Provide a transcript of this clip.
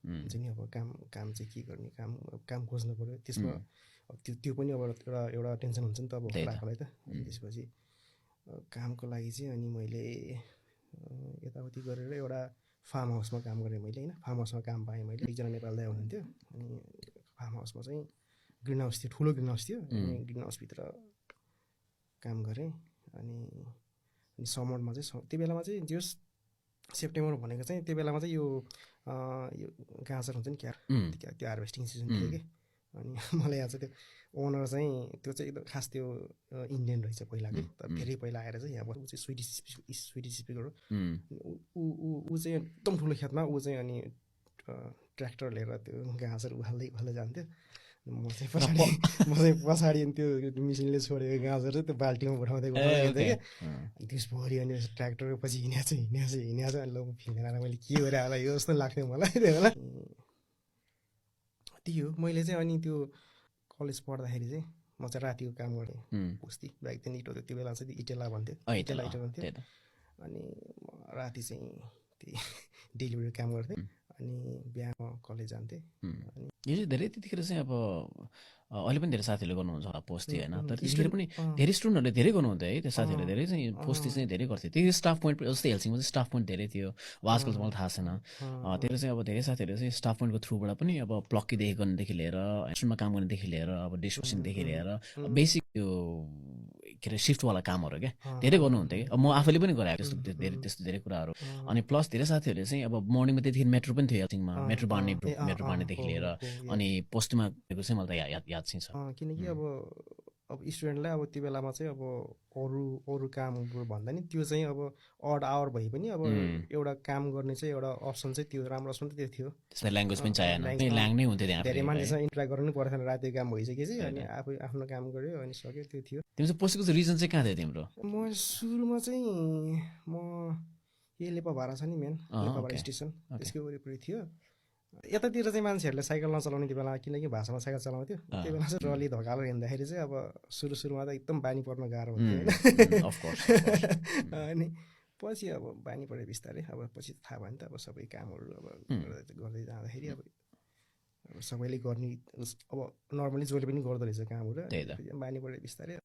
हुन्छ नि अब काम चाहिँ के गर्ने काम खोज्नु पऱ्यो त्यसमा अब त्यो पनि अब एउटा टेन्सन हुन्छ नि त अब केटाकोलाई त त्यसपछि कामको लागि चाहिँ अनि मैले यताउति गरेर एउटा फार्म हाउसमा काम गरेँ मैले होइन फार्म हाउसमा काम पाएँ मैले एकजना नेपाल दाइ हुनुहुन्थ्यो अनि फार्म हाउसमा चाहिँ ग्रिन हाउस थियो ठुलो ग्रिन हाउस थियो अनि ग्रिन हाउसभित्र काम गरेँ अनि समरमा चाहिँ त्यो बेलामा चाहिँ जस सेप्टेम्बर भनेको चाहिँ त्यो बेलामा चाहिँ यो गाजर हुन्छ नि त्यो हार्भेस्टिङ सिजन थियो कि अनि मलाई याद छ त्यो ओनर चाहिँ त्यो चाहिँ एकदम खास त्यो इन्डियन रहेछ पहिलाकै तर धेरै पहिला आएर चाहिँ यहाँ ऊ चाहिँ स्विडिस स्पिकर ऊ चाहिँ एकदम ठुलो खेतमा ऊ चाहिँ अनि ट्र्याक्टर लिएर त्यो गाजर उखाल्दै जान्थ्यो म चाहिँ पछाडि अनि त्यो मिसिनले छोडेको गाजर चाहिँ त्यो बाल्टीमा उठाउँदै हिँड्थेँ कि त्यसभरि अनि ट्र्याक्टरको पछि हिँडेको छ अनि ल फिँदैन मैले के गरेँ होला यो जस्तो लाग्थ्यो मलाई त्यो बेला त्यो मैले चाहिँ अनि त्यो कलेज पढ्दाखेरि चाहिँ म चाहिँ रातिको काम गरेँ पुस्ती बाइक चाहिँ इटो त्यो बेला चाहिँ इटेला भन्थ्यो अनि राति चाहिँ त्यही डेलिभरी काम गर्थेँ अनि बिहामा कलेज जान्थेँ यो चाहिँ धेरै त्यतिखेर चाहिँ अब अहिले पनि धेरै साथीहरूले गर्नुहुन्छ होला पोस्टी होइन तर त्यतिखेर पनि धेरै स्टुडेन्टहरूले धेरै गर्नुहुन्थ्यो है त्यो साथीहरूले धेरै चाहिँ पोस्टी चाहिँ धेरै गर्थ्यो त्यो स्टाफ पोइन्ट जस्तै हेल्सिङमा चाहिँ स्टाफ पोइन्ट धेरै थियो आजकल चाहिँ मलाई थाहा छैन त्यसले चाहिँ अब धेरै साथीहरूले चाहिँ स्टाफ पोइन्टको थ्रुबाट पनि अब प्लक्कीदेखि गर्नेदेखि लिएर इन्स्ट्रुमेन्टमा काम गर्नेदेखि लिएर अब डिस्ट्रिब्युसनदेखि लिएर बेसिक त्यो के अरे सिफ्टवाला कामहरू क्या धेरै गर्नुहुन्थ्यो कि अब म आफैले पनि गराएको त्यस्तो धेरै कुराहरू अनि प्लस धेरै साथीहरूले चाहिँ अब मर्निङमा त्यतिखेर मेट्रो पनि थियो हेल्सिङमा मेट्रो बाँड्नेदेखि लिएर अनि पोस्टमा चाहिँ मलाई त याद चाहिँ छ किनकि अब स्टुडेन्टलाई अब त्यो बेलामा चाहिँ अब अरू कामहरू भन्दा नि त्यो चाहिँ अब अड आवर भए पनि अब एउटा काम गर्ने चाहिँ एउटा अप्सन चाहिँ त्यो राम्रो अप्सन त त्यो थियो त्यसलाई ल्याङ्ग्वेज पनि चाहिएन ल्याङ नै हुन्थ्यो त्यहाँ धेरै मान्छेसँग इन्टरेक्ट गर्नु पर्थेन रातिको काम भइसकेपछि अनि आफै आफ्नो काम गऱ्यो अनि सक्यो त्यो थियो तिम्रो चाहिँ पोस्टको चाहिँ रिजन चाहिँ कहाँ थियो तिम्रो म सुरुमा चाहिँ म यही लेपाभाडा छ नि मेन लेपाभाडा स्टेसन त्यसकै वरिपरि थियो यतातिर चाहिँ मान्छेहरूले साइकल नचलाउने त्यो बेला किनकि भाषामा साइकल चलाउँथ्यो त्यो बेला चाहिँ ट्रली धकालो हिँड्दाखेरि चाहिँ अब सुरुमा त एकदम बानी पर्न गाह्रो हुन्थ्यो होइन अनि पछि अब बानी पऱ्यो बिस्तारै अब पछि थाहा भयो नि त अब सबै कामहरू अब गर्दै जाँदाखेरि अब सबैले गर्ने अब नर्मली जसले पनि गर्दो रहेछ कामहरू बानी पऱ्यो बिस्तारै